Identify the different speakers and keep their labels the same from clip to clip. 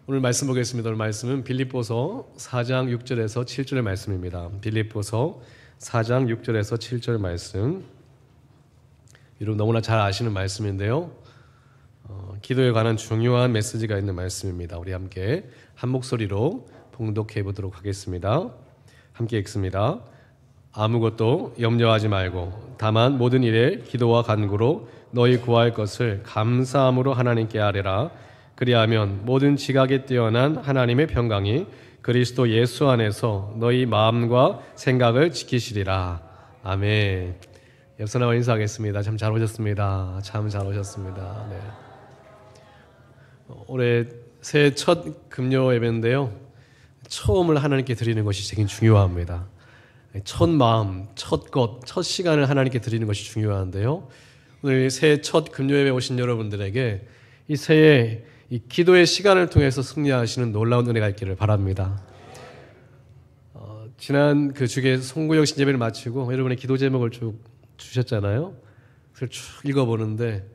Speaker 1: 오늘 말씀 보겠습니다. 오늘 말씀은 빌립보서 4장 6절에서 7절의 말씀입니다. 빌립보서 4장 6절에서 7절 말씀. 여러분 너무나 잘 아시는 말씀인데요. 기도에 관한 중요한 메시지가 있는 말씀입니다. 우리 함께 한 목소리로 봉독해 보도록 하겠습니다. 함께 읽습니다. 아무것도 염려하지 말고 다만 모든 일에 기도와 간구로 너희 구할 것을 감사함으로 하나님께 아뢰라. 그리하면 모든 지각에 뛰어난 하나님의 평강이 그리스도 예수 안에서 너희 마음과 생각을 지키시리라. 아멘. 옆 사람과 인사하겠습니다. 참 잘 오셨습니다. 참 잘 오셨습니다. 네. 올해 새해 첫 금요 예배인데요. 처음을 하나님께 드리는 것이 되게 중요합니다. 첫 마음, 첫 것, 첫 시간을 하나님께 드리는 것이 중요한데요. 오늘 새해 첫 금요 예배 오신 여러분들에게 이 새해 이 기도의 시간을 통해서 승리하시는 놀라운 은혜가 있기를 바랍니다. 지난 그 주기에 송구역 신예배를 마치고 여러분의 기도 제목을 쭉 주셨잖아요. 그래서 쭉 읽어보는데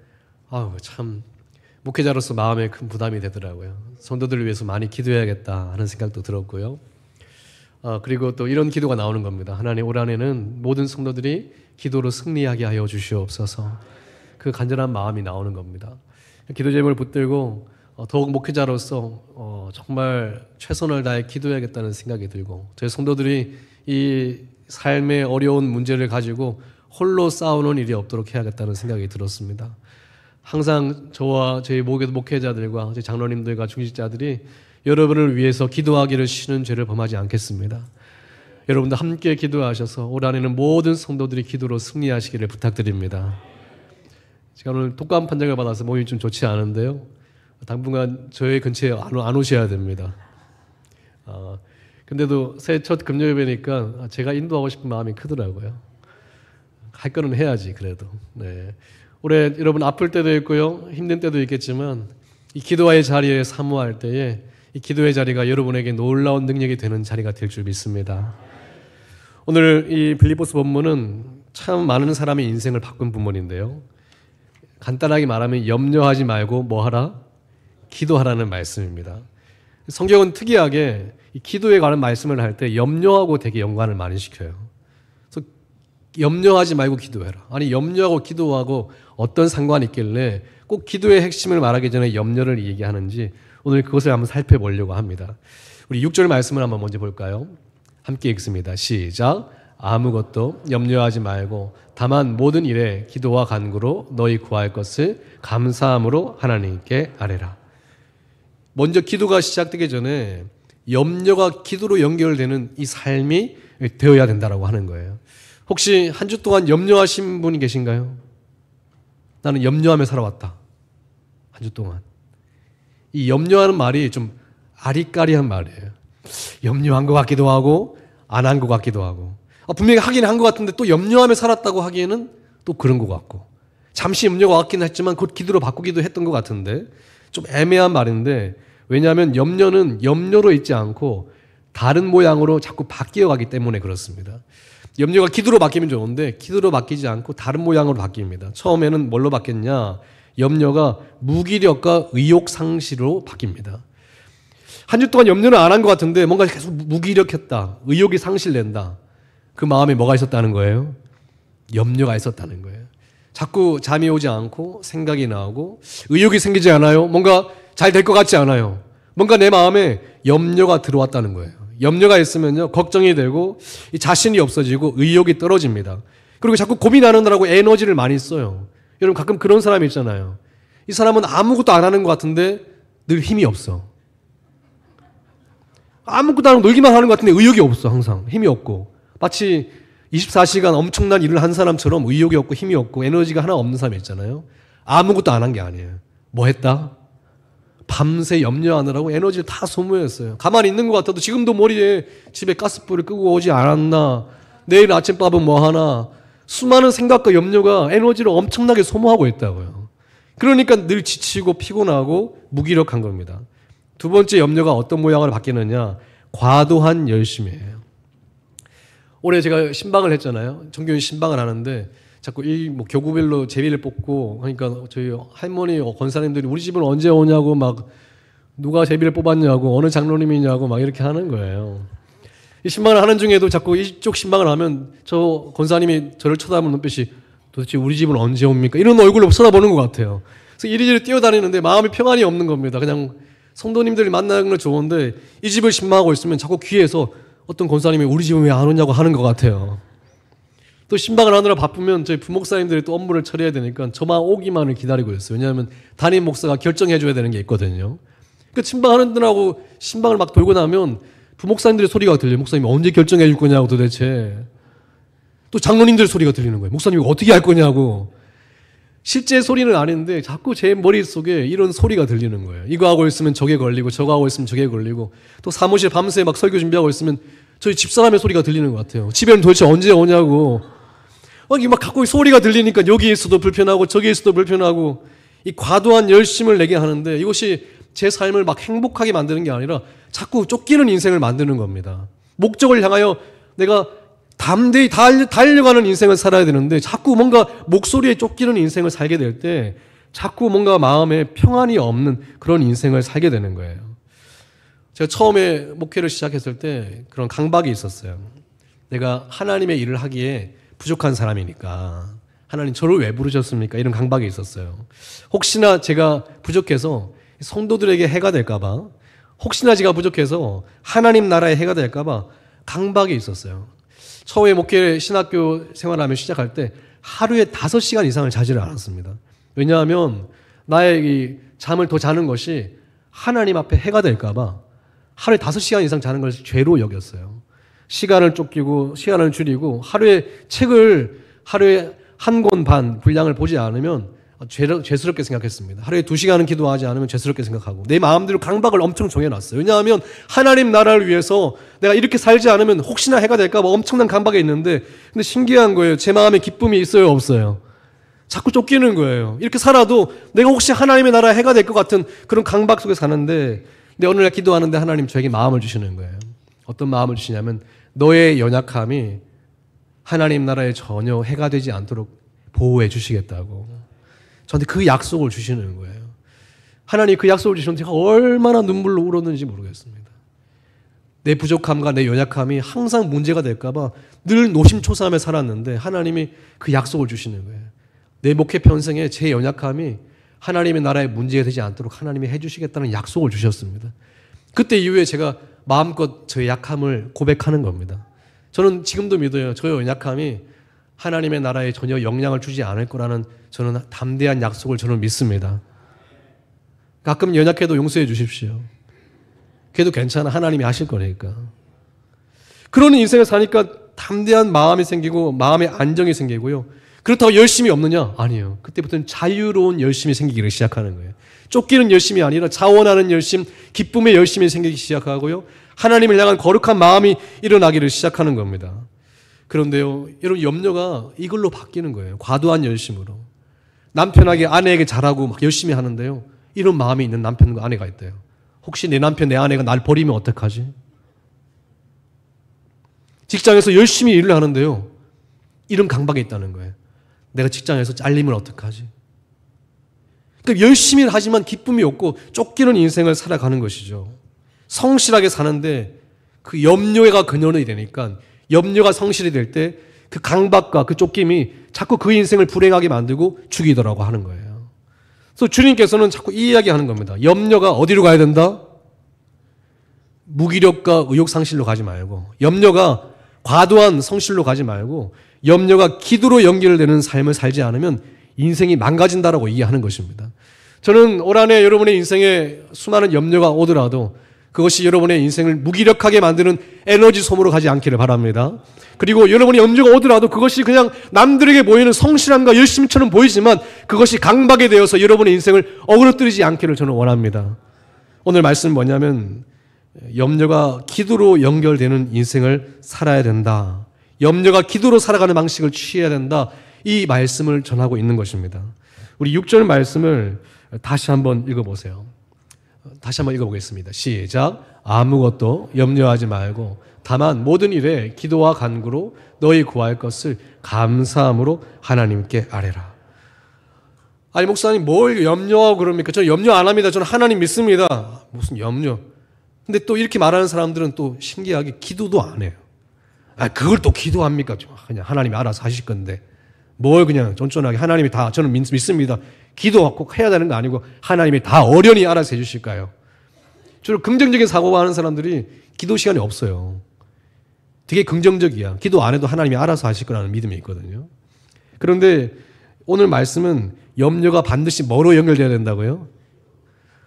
Speaker 1: 참 목회자로서 마음에 큰 부담이 되더라고요. 성도들을 위해서 많이 기도해야겠다 하는 생각도 들었고요. 그리고 또 이런 기도가 나오는 겁니다. 하나님, 올 한해는 모든 성도들이 기도로 승리하게 하여 주시옵소서. 그 간절한 마음이 나오는 겁니다. 기도 제목을 붙들고 더욱 목회자로서 정말 최선을 다해 기도해야겠다는 생각이 들고, 저희 성도들이 이 삶의 어려운 문제를 가지고 홀로 싸우는 일이 없도록 해야겠다는 생각이 들었습니다. 항상 저와 저희 목회자들과 저희 장로님들과 중직자들이 여러분을 위해서 기도하기를 쉬는 죄를 범하지 않겠습니다. 여러분들 함께 기도하셔서 올 한해는 모든 성도들이 기도로 승리하시기를 부탁드립니다. 제가 오늘 독감 판정을 받아서 몸이 좀 좋지 않은데요. 당분간 저희 근처에 안 오셔야 됩니다. 근데도 새해 첫 금요 예배니까 제가 인도하고 싶은 마음이 크더라고요. 할 거는 해야지 그래도. 네. 올해 여러분 아플 때도 있고요, 힘든 때도 있겠지만 이 기도와의 자리에 사모할 때에 이 기도의 자리가 여러분에게 놀라운 능력이 되는 자리가 될 줄 믿습니다. 오늘 이 빌립보서 본문은 참 많은 사람의 인생을 바꾼 본문인데요. 간단하게 말하면 염려하지 말고 뭐 하라? 기도하라는 말씀입니다. 성경은 특이하게 이 기도에 관한 말씀을 할 때 염려하고 되게 연관을 많이 시켜요. 그래서 염려하지 말고 기도해라. 아니, 염려하고 기도하고 어떤 상관이 있길래 꼭 기도의 핵심을 말하기 전에 염려를 얘기하는지 오늘 그것을 한번 살펴보려고 합니다. 우리 6절 말씀을 한번 먼저 볼까요? 함께 읽습니다. 시작. 아무것도 염려하지 말고 다만 모든 일에 기도와 간구로 너희 구할 것을 감사함으로 하나님께 아뢰라. 먼저 기도가 시작되기 전에 염려가 기도로 연결되는 이 삶이 되어야 된다고 하는 거예요. 혹시 한 주 동안 염려하신 분이 계신가요? 나는 염려하며 살아왔다. 한 주 동안. 이 염려하는 말이 좀 아리까리한 말이에요. 염려한 것 같기도 하고 안 한 것 같기도 하고, 분명히 하긴 한 것 같은데 또 염려하며 살았다고 하기에는 또 그런 것 같고, 잠시 염려가 왔긴 했지만 곧 기도로 바꾸기도 했던 것 같은데 좀 애매한 말인데, 왜냐하면 염려는 염려로 있지 않고 다른 모양으로 자꾸 바뀌어가기 때문에 그렇습니다. 염려가 기도로 바뀌면 좋은데 기도로 바뀌지 않고 다른 모양으로 바뀝니다. 처음에는 뭘로 바뀌었냐? 염려가 무기력과 의욕 상실로 바뀝니다. 한 주 동안 염려는 안 한 것 같은데 뭔가 계속 무기력했다, 의욕이 상실된다. 그 마음에 뭐가 있었다는 거예요? 염려가 있었다는 거예요. 자꾸 잠이 오지 않고 생각이 나오고 의욕이 생기지 않아요. 뭔가 잘 될 것 같지 않아요. 뭔가 내 마음에 염려가 들어왔다는 거예요. 염려가 있으면요, 걱정이 되고 자신이 없어지고 의욕이 떨어집니다. 그리고 자꾸 고민하느라고 에너지를 많이 써요. 여러분 가끔 그런 사람이 있잖아요. 이 사람은 아무것도 안 하는 것 같은데 늘 힘이 없어. 아무것도 안 하고 놀기만 하는 것 같은데 의욕이 없어. 항상 힘이 없고, 마치 24시간 엄청난 일을 한 사람처럼 의욕이 없고 힘이 없고 에너지가 하나 없는 사람이 있잖아요. 아무것도 안 한 게 아니에요. 뭐 했다? 밤새 염려하느라고 에너지를 다 소모했어요. 가만히 있는 것 같아도 지금도 머리에 집에 가스불을 끄고 오지 않았나, 내일 아침밥은 뭐 하나, 수많은 생각과 염려가 에너지를 엄청나게 소모하고 있다고요. 그러니까 늘 지치고 피곤하고 무기력한 겁니다. 두 번째 염려가 어떤 모양으로 바뀌느냐? 과도한 열심이에요. 올해 제가 신방을 했잖아요. 정교인 신방을 하는데 자꾸 뭐 교구별로 제비를 뽑고, 그러니까 저희 할머니 권사님들이 우리 집은 언제 오냐고 막 누가 제비를 뽑았냐고, 어느 장로님이냐고 막 이렇게 하는 거예요. 이 신방을 하는 중에도 자꾸 이쪽 신방을 하면 저 권사님이 저를 쳐다보는 눈빛이 도대체 우리 집은 언제 옵니까? 이런 얼굴로 쳐다보는 것 같아요. 그래서 이리저리 뛰어다니는데 마음이 평안이 없는 겁니다. 그냥 성도님들이 만나는 건 좋은데 이 집을 신방하고 있으면 자꾸 귀에서 어떤 권사님이 우리 집은 왜 안 오냐고 하는 것 같아요. 또 신방을 하느라 바쁘면 저희 부목사님들이 또 업무를 처리해야 되니까 저만 오기만을 기다리고 있어요. 왜냐하면 담임 목사가 결정해줘야 되는 게 있거든요. 그 신방하는 분하고 신방을 막 돌고 나면 부목사님들의 소리가 들려요. 목사님이 언제 결정해 줄 거냐고 도대체. 또 장로님들 소리가 들리는 거예요. 목사님이 어떻게 할 거냐고. 실제 소리는 아닌데 자꾸 제 머릿속에 이런 소리가 들리는 거예요. 이거 하고 있으면 저게 걸리고 저거 하고 있으면 저게 걸리고 또 사무실 밤새 막 설교 준비하고 있으면 저희 집사람의 소리가 들리는 것 같아요. 집에는 도대체 언제 오냐고. 막 갖고 소리가 들리니까 여기에서도 불편하고 저기에서도 불편하고 이 과도한 열심을 내게 하는데 이것이 제 삶을 막 행복하게 만드는 게 아니라 자꾸 쫓기는 인생을 만드는 겁니다. 목적을 향하여 내가 담대히 달려가는 인생을 살아야 되는데 자꾸 뭔가 목소리에 쫓기는 인생을 살게 될 때 자꾸 뭔가 마음에 평안이 없는 그런 인생을 살게 되는 거예요. 제가 처음에 목회를 시작했을 때 그런 강박이 있었어요. 내가 하나님의 일을 하기에 부족한 사람이니까 하나님 저를 왜 부르셨습니까? 이런 강박이 있었어요. 혹시나 제가 부족해서 성도들에게 해가 될까봐, 혹시나 제가 부족해서 하나님 나라에 해가 될까봐 강박이 있었어요. 처음에 목회 신학교 생활하며 시작할 때 하루에 5시간 이상을 자지를 않았습니다. 왜냐하면 나의 이 잠을 더 자는 것이 하나님 앞에 해가 될까봐 하루에 5시간 이상 자는 것을 죄로 여겼어요. 시간을 쫓기고 시간을 줄이고 책을 하루에 한 권 반 분량을 보지 않으면 죄스럽게 생각했습니다. 하루에 2시간은 기도하지 않으면 죄스럽게 생각하고 내 마음대로 강박을 엄청 정해놨어요. 왜냐하면 하나님 나라를 위해서 내가 이렇게 살지 않으면 혹시나 해가 될까 봐 엄청난 강박이 있는데 근데 신기한 거예요. 제 마음에 기쁨이 있어요 없어요? 자꾸 쫓기는 거예요. 이렇게 살아도 내가 혹시 하나님의 나라에 해가 될 것 같은 그런 강박 속에 사는데 근데 어느 날 기도하는데 하나님 저에게 마음을 주시는 거예요. 어떤 마음을 주시냐면 너의 연약함이 하나님 나라에 전혀 해가 되지 않도록 보호해 주시겠다고 저한테 그 약속을 주시는 거예요. 하나님 그 약속을 주시는데 제가 얼마나 눈물로 울었는지 모르겠습니다. 내 부족함과 내 연약함이 항상 문제가 될까 봐 늘 노심초사하며 살았는데 하나님이 그 약속을 주시는 거예요. 내 목회 편성에 제 연약함이 하나님의 나라에 문제가 되지 않도록 하나님이 해주시겠다는 약속을 주셨습니다. 그때 이후에 제가 마음껏 저의 약함을 고백하는 겁니다. 저는 지금도 믿어요. 저의 연약함이 하나님의 나라에 전혀 영향을 주지 않을 거라는 저는 담대한 약속을 저는 믿습니다. 가끔 연약해도 용서해 주십시오. 그래도 괜찮아. 하나님이 하실 거니까. 그런 인생을 사니까 담대한 마음이 생기고 마음의 안정이 생기고요. 그렇다고 열심이 없느냐? 아니에요. 그때부터는 자유로운 열심이 생기기를 시작하는 거예요. 쫓기는 열심이 아니라 자원하는 열심, 기쁨의 열심이 생기기 시작하고요. 하나님을 향한 거룩한 마음이 일어나기를 시작하는 겁니다. 그런데요, 여러분 염려가 이걸로 바뀌는 거예요. 과도한 열심으로. 남편에게 아내에게 잘하고 막 열심히 하는데요. 이런 마음이 있는 남편과 아내가 있대요. 혹시 내 남편, 내 아내가 날 버리면 어떡하지? 직장에서 열심히 일을 하는데요. 이런 강박이 있다는 거예요. 내가 직장에서 잘리면 어떡하지? 그러니까 열심히 하지만 기쁨이 없고 쫓기는 인생을 살아가는 것이죠. 성실하게 사는데 그 염려가 근원이 되니까 염려가 성실이 될 때 그 강박과 그 쫓김이 자꾸 그 인생을 불행하게 만들고 죽이더라고 하는 거예요. 그래서 주님께서는 자꾸 이 이야기 하는 겁니다. 염려가 어디로 가야 된다? 무기력과 의욕상실로 가지 말고, 염려가 과도한 성실로 가지 말고, 염려가 기도로 연결되는 삶을 살지 않으면 인생이 망가진다라고 이해하는 것입니다. 저는 올 한해 여러분의 인생에 수많은 염려가 오더라도 그것이 여러분의 인생을 무기력하게 만드는 에너지 소모로 가지 않기를 바랍니다. 그리고 여러분의 염려가 오더라도 그것이 그냥 남들에게 보이는 성실함과 열심처럼 보이지만 그것이 강박이 되어서 여러분의 인생을 어그러뜨리지 않기를 저는 원합니다. 오늘 말씀은 뭐냐면 염려가 기도로 연결되는 인생을 살아야 된다. 염려가 기도로 살아가는 방식을 취해야 된다. 이 말씀을 전하고 있는 것입니다. 우리 6절 말씀을 다시 한번 읽어보세요. 다시 한번 읽어보겠습니다. 시작. 아무것도 염려하지 말고 다만 모든 일에 기도와 간구로 너희 구할 것을 감사함으로 하나님께 아뢰라. 아니 목사님 뭘 염려하고 그럽니까? 저는 염려 안 합니다. 저는 하나님 믿습니다. 무슨 염려. 근데 또 이렇게 말하는 사람들은 또 신기하게 기도도 안 해요. 그걸 또 기도합니까? 그냥 하나님이 알아서 하실 건데. 뭘 그냥 쫀쫀하게 하나님이 다 저는 믿습니다. 기도 꼭 해야 되는 거 아니고 하나님이 다 어련히 알아서 해주실까요? 주로 긍정적인 사고가 하는 사람들이 기도 시간이 없어요. 되게 긍정적이야. 기도 안 해도 하나님이 알아서 하실 거라는 믿음이 있거든요. 그런데 오늘 말씀은 염려가 반드시 뭐로 연결돼야 된다고요?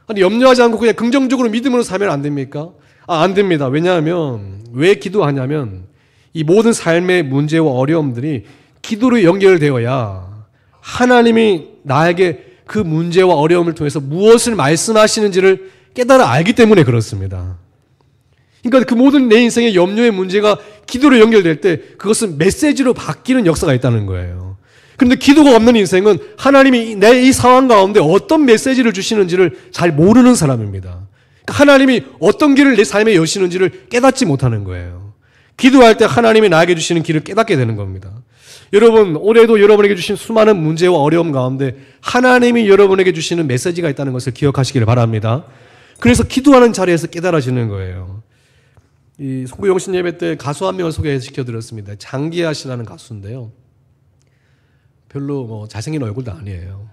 Speaker 1: 아니 염려하지 않고 그냥 긍정적으로 믿음으로 살면 안 됩니까? 안 됩니다. 왜냐하면 왜 기도하냐면 이 모든 삶의 문제와 어려움들이 기도로 연결되어야 하나님이 나에게 그 문제와 어려움을 통해서 무엇을 말씀하시는지를 깨달아 알기 때문에 그렇습니다. 그러니까 그 모든 내 인생의 염려의 문제가 기도로 연결될 때 그것은 메시지로 바뀌는 역사가 있다는 거예요. 그런데 기도가 없는 인생은 하나님이 내 이 상황 가운데 어떤 메시지를 주시는지를 잘 모르는 사람입니다. 그러니까 하나님이 어떤 길을 내 삶에 여시는지를 깨닫지 못하는 거예요. 기도할 때 하나님이 나에게 주시는 길을 깨닫게 되는 겁니다. 여러분, 올해도 여러분에게 주신 수많은 문제와 어려움 가운데 하나님이 여러분에게 주시는 메시지가 있다는 것을 기억하시기를 바랍니다. 그래서 기도하는 자리에서 깨달아지는 거예요. 이 송구영신 예배 때 가수 한 명을 소개시켜드렸습니다. 장기하 씨라는 가수인데요. 별로 잘생긴 얼굴도 아니에요.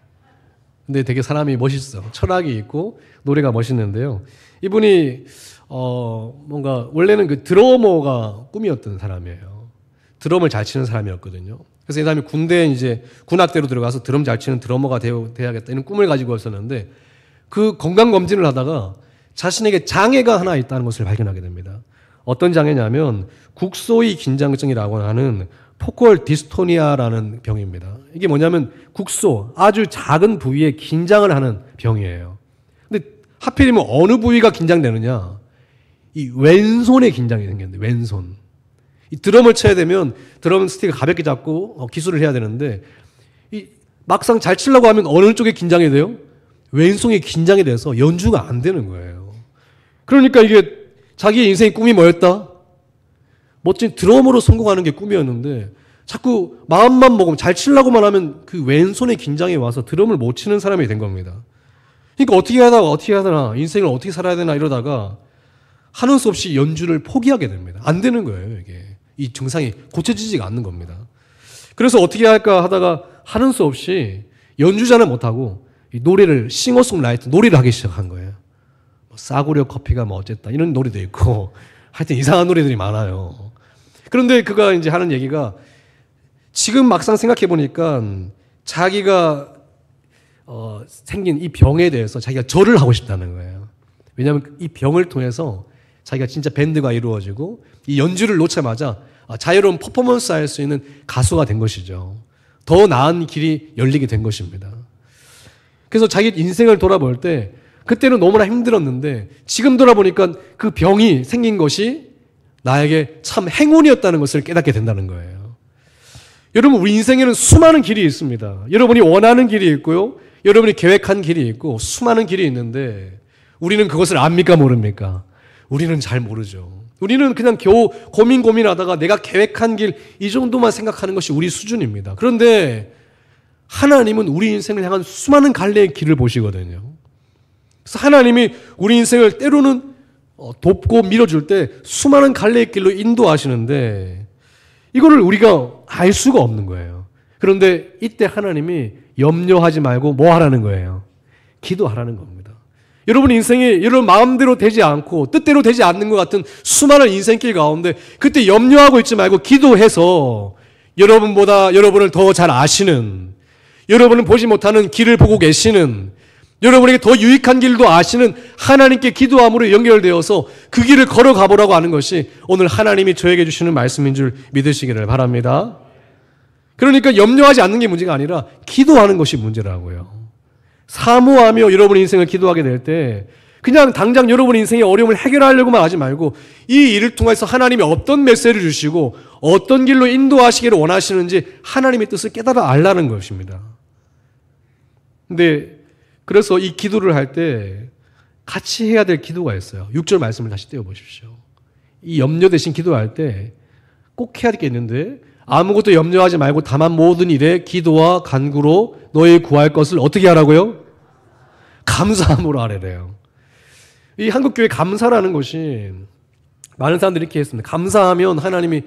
Speaker 1: 근데 되게 사람이 멋있어. 철학이 있고 노래가 멋있는데요. 이분이 뭔가 원래는 그 드러머가 꿈이었던 사람이에요. 드럼을 잘 치는 사람이었거든요. 그래서 이 사람이 군대에 이제 군악대로 들어가서 드럼 잘 치는 드러머가 되어야겠다 이런 꿈을 가지고 있었는데 그 건강검진을 하다가 자신에게 장애가 하나 있다는 것을 발견하게 됩니다. 어떤 장애냐면 국소의 긴장증이라고 하는 포컬 디스토니아라는 병입니다. 이게 뭐냐면 국소, 아주 작은 부위에 긴장을 하는 병이에요. 근데 하필이면 어느 부위가 긴장되느냐? 이 왼손에 긴장이 생겼는데 왼손. 이 드럼을 쳐야 되면 드럼 스틱을 가볍게 잡고 기술을 해야 되는데 이 막상 잘 치려고 하면 어느 쪽에 긴장이 돼요? 왼손에 긴장이 돼서 연주가 안 되는 거예요. 그러니까 이게 자기의 인생의 꿈이 뭐였다? 멋진 드러머로 성공하는 게 꿈이었는데 자꾸 마음만 먹으면 잘 치려고만 하면 그 왼손에 긴장이 와서 드럼을 못 치는 사람이 된 겁니다. 그러니까 어떻게 하다가 인생을 어떻게 살아야 되나 이러다가 하는 수 없이 연주를 포기하게 됩니다. 안 되는 거예요, 이게. 이 증상이 고쳐지지가 않는 겁니다. 그래서 어떻게 할까 하다가 하는 수 없이 연주자는 못하고 노래를 싱어송라이터 노래를 하기 시작한 거예요. 싸구려 커피가 어쨌다 이런 노래도 있고 하여튼 이상한 노래들이 많아요. 그런데 그가 이제 하는 얘기가 지금 막상 생각해 보니까 자기가 생긴 이 병에 대해서 자기가 절을 하고 싶다는 거예요. 왜냐하면 이 병을 통해서 자기가 진짜 밴드가 이루어지고 이 연주를 놓자마자 자유로운 퍼포먼스 할 수 있는 가수가 된 것이죠. 더 나은 길이 열리게 된 것입니다. 그래서 자기 인생을 돌아볼 때 그때는 너무나 힘들었는데 지금 돌아보니까 그 병이 생긴 것이 나에게 참 행운이었다는 것을 깨닫게 된다는 거예요. 여러분, 우리 인생에는 수많은 길이 있습니다. 여러분이 원하는 길이 있고요. 여러분이 계획한 길이 있고 수많은 길이 있는데 우리는 그것을 압니까 모릅니까? 우리는 잘 모르죠. 우리는 그냥 겨우 고민하다가 내가 계획한 길 이 정도만 생각하는 것이 우리 수준입니다. 그런데 하나님은 우리 인생을 향한 수많은 갈래의 길을 보시거든요. 그래서 하나님이 우리 인생을 때로는 돕고 밀어줄 때 수많은 갈래의 길로 인도하시는데 이거를 우리가 알 수가 없는 거예요. 그런데 이때 하나님이 염려하지 말고 뭐 하라는 거예요? 기도하라는 겁니다. 여러분 인생이 여러분 마음대로 되지 않고 뜻대로 되지 않는 것 같은 수많은 인생길 가운데 그때 염려하고 있지 말고 기도해서 여러분보다 여러분을 더 잘 아시는, 여러분은 보지 못하는 길을 보고 계시는, 여러분에게 더 유익한 길도 아시는 하나님께 기도함으로 연결되어서 그 길을 걸어가 보라고 하는 것이 오늘 하나님이 저에게 주시는 말씀인 줄 믿으시기를 바랍니다. 그러니까 염려하지 않는 게 문제가 아니라 기도하는 것이 문제라고요. 사모하며 여러분 인생을 기도하게 될 때 그냥 당장 여러분 인생의 어려움을 해결하려고만 하지 말고 이 일을 통해서 하나님이 어떤 메시지를 주시고 어떤 길로 인도하시기를 원하시는지 하나님의 뜻을 깨달아 알라는 것입니다. 근데 그래서 이 기도를 할 때 같이 해야 될 기도가 있어요. 6절 말씀을 다시 떼어보십시오. 이 염려 대신 기도할 때 꼭 해야 될 게 있는데 아무것도 염려하지 말고 다만 모든 일에 기도와 간구로 너희 구할 것을 어떻게 하라고요? 감사함으로 하래요. 이 한국교회 감사라는 것이 많은 사람들이 이렇게 했습니다. 감사하면 하나님이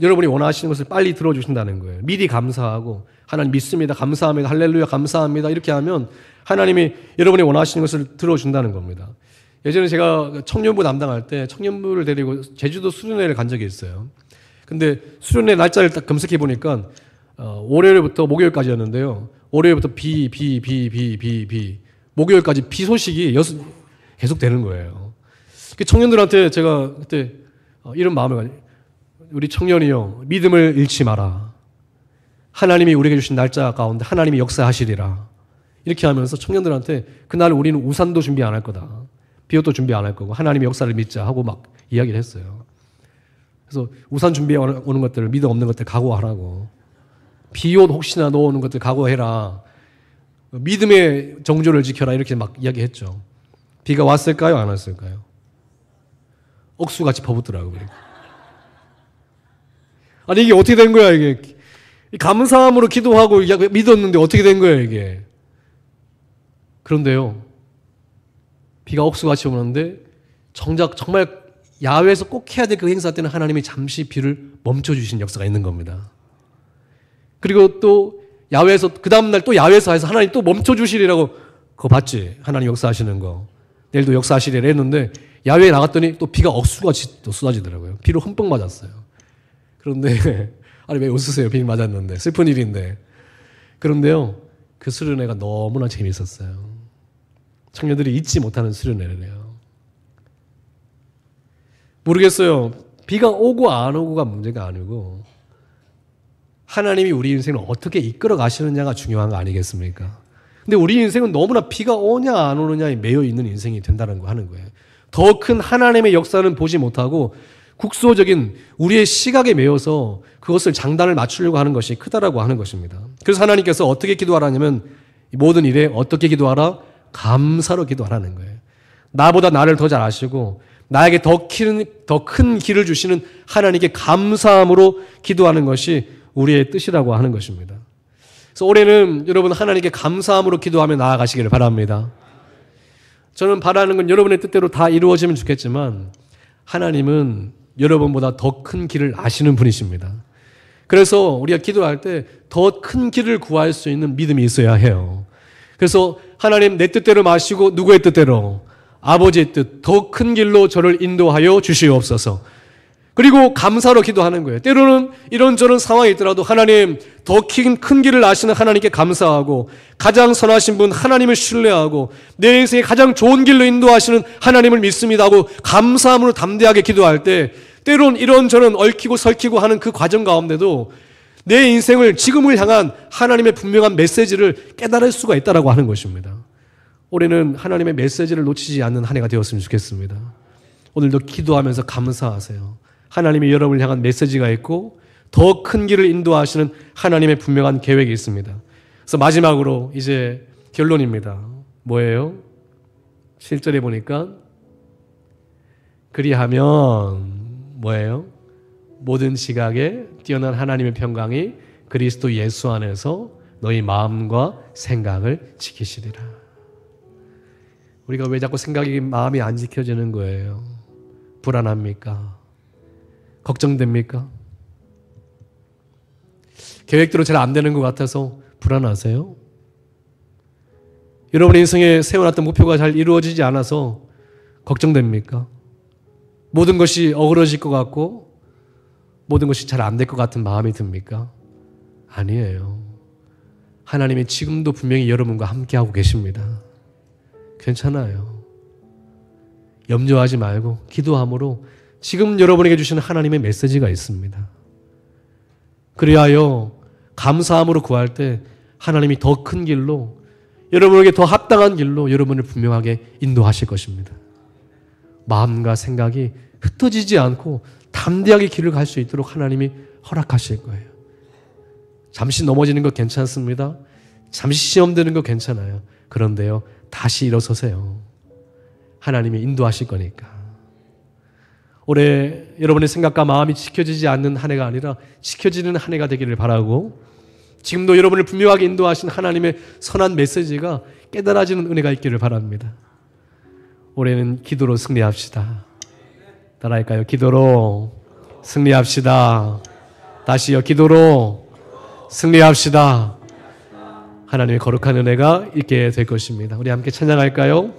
Speaker 1: 여러분이 원하시는 것을 빨리 들어주신다는 거예요. 미리 감사하고 하나님 믿습니다. 감사합니다. 할렐루야 감사합니다. 이렇게 하면 하나님이 여러분이 원하시는 것을 들어준다는 겁니다. 예전에 제가 청년부 담당할 때 청년부를 데리고 제주도 수련회를 간 적이 있어요. 근데 수련회 날짜를 딱 검색해 보니까 월요일부터 목요일까지였는데요. 월요일부터 비 목요일까지 비 소식이 계속 되는 거예요. 청년들한테 제가 그때 이런 마음을 가지고 우리 청년이요 믿음을 잃지 마라. 하나님이 우리에게 주신 날짜 가운데 하나님이 역사하시리라. 이렇게 하면서 청년들한테 그날 우리는 우산도 준비 안 할 거다. 비옷도 준비 안 할 거고 하나님의 역사를 믿자 하고 막 이야기를 했어요. 그래서 우산 준비해 오는 것들을 믿음 없는 것들 각오하라고. 비옷 혹시나 넣어오는 것들 각오해라. 믿음의 정조를 지켜라 이렇게 막 이야기했죠. 비가 왔을까요? 안 왔을까요? 억수같이 퍼붓더라고요. 아니 이게 어떻게 된 거야 이게. 감사함으로 기도하고 믿었는데 어떻게 된 거예요 이게. 그런데요. 비가 억수같이 오는데 정작 정말 야외에서 꼭 해야 될 그 행사 때는 하나님이 잠시 비를 멈춰주신 역사가 있는 겁니다. 그리고 또 야외에서 그 다음날 또 야외에서 해서 하나님 또 멈춰주시리라고 그거 봤지? 하나님 역사하시는 거. 내일도 역사하시리라 했는데 야외에 나갔더니 또 비가 억수같이 또 쏟아지더라고요. 비로 흠뻑 맞았어요. 그런데 아니 왜 웃으세요? 비 맞았는데 슬픈 일인데. 그런데요 그 수련회가 너무나 재미있었어요. 청년들이 잊지 못하는 수련회래요. 모르겠어요. 비가 오고 안 오고가 문제가 아니고 하나님이 우리 인생을 어떻게 이끌어 가시느냐가 중요한 거 아니겠습니까? 근데 우리 인생은 너무나 비가 오냐 안 오느냐에 매여 있는 인생이 된다는 거 하는 거예요. 더 큰 하나님의 역사는 보지 못하고 국소적인 우리의 시각에 매여서 그것을 장단을 맞추려고 하는 것이 크다라고 하는 것입니다. 그래서 하나님께서 어떻게 기도하라냐면 모든 일에 어떻게 기도하라? 감사로 기도하라는 거예요. 나보다 나를 더 잘 아시고 나에게 더 큰 길을 주시는 하나님께 감사함으로 기도하는 것이 우리의 뜻이라고 하는 것입니다. 그래서 올해는 여러분 하나님께 감사함으로 기도하며 나아가시기를 바랍니다. 저는 바라는 건 여러분의 뜻대로 다 이루어지면 좋겠지만 하나님은 여러분보다 더 큰 길을 아시는 분이십니다. 그래서 우리가 기도할 때 더 큰 길을 구할 수 있는 믿음이 있어야 해요. 그래서 하나님 내 뜻대로 마시고 누구의 뜻대로? 아버지의 뜻, 더 큰 길로 저를 인도하여 주시옵소서. 그리고 감사로 기도하는 거예요. 때로는 이런저런 상황이 있더라도 하나님 더 큰 길을 아시는 하나님께 감사하고 가장 선하신 분 하나님을 신뢰하고 내 인생에 가장 좋은 길로 인도하시는 하나님을 믿습니다 하고 감사함으로 담대하게 기도할 때 때로는 이런저런 얽히고 설키고 하는 그 과정 가운데도 내 인생을 지금을 향한 하나님의 분명한 메시지를 깨달을 수가 있다라고 하는 것입니다. 올해는 하나님의 메시지를 놓치지 않는 한 해가 되었으면 좋겠습니다. 오늘도 기도하면서 감사하세요. 하나님이 여러분을 향한 메시지가 있고 더 큰 길을 인도하시는 하나님의 분명한 계획이 있습니다. 그래서 마지막으로 이제 결론입니다. 뭐예요? 7절에 보니까 그리하면 뭐예요? 모든 지각에 뛰어난 하나님의 평강이 그리스도 예수 안에서 너희 마음과 생각을 지키시리라. 우리가 왜 자꾸 생각이 마음이 안 지켜지는 거예요? 불안합니까? 걱정됩니까? 계획대로 잘 안 되는 것 같아서 불안하세요? 여러분의 인생에 세워놨던 목표가 잘 이루어지지 않아서 걱정됩니까? 모든 것이 어그러질 것 같고 모든 것이 잘 안 될 것 같은 마음이 듭니까? 아니에요. 하나님이 지금도 분명히 여러분과 함께하고 계십니다. 괜찮아요. 염려하지 말고 기도함으로 지금 여러분에게 주시는 하나님의 메시지가 있습니다. 그리하여 감사함으로 구할 때 하나님이 더 큰 길로 여러분에게 더 합당한 길로 여러분을 분명하게 인도하실 것입니다. 마음과 생각이 흩어지지 않고 담대하게 길을 갈 수 있도록 하나님이 허락하실 거예요. 잠시 넘어지는 거 괜찮습니다. 잠시 시험되는 거 괜찮아요. 그런데요, 다시 일어서세요. 하나님이 인도하실 거니까. 올해 여러분의 생각과 마음이 지켜지지 않는 한 해가 아니라 지켜지는 한 해가 되기를 바라고 지금도 여러분을 분명하게 인도하신 하나님의 선한 메시지가 깨달아지는 은혜가 있기를 바랍니다. 올해는 기도로 승리합시다. 따라할까요? 기도로 승리합시다. 다시요. 기도로 승리합시다. 하나님의 거룩한 은혜가 있게 될 것입니다. 우리 함께 찬양할까요?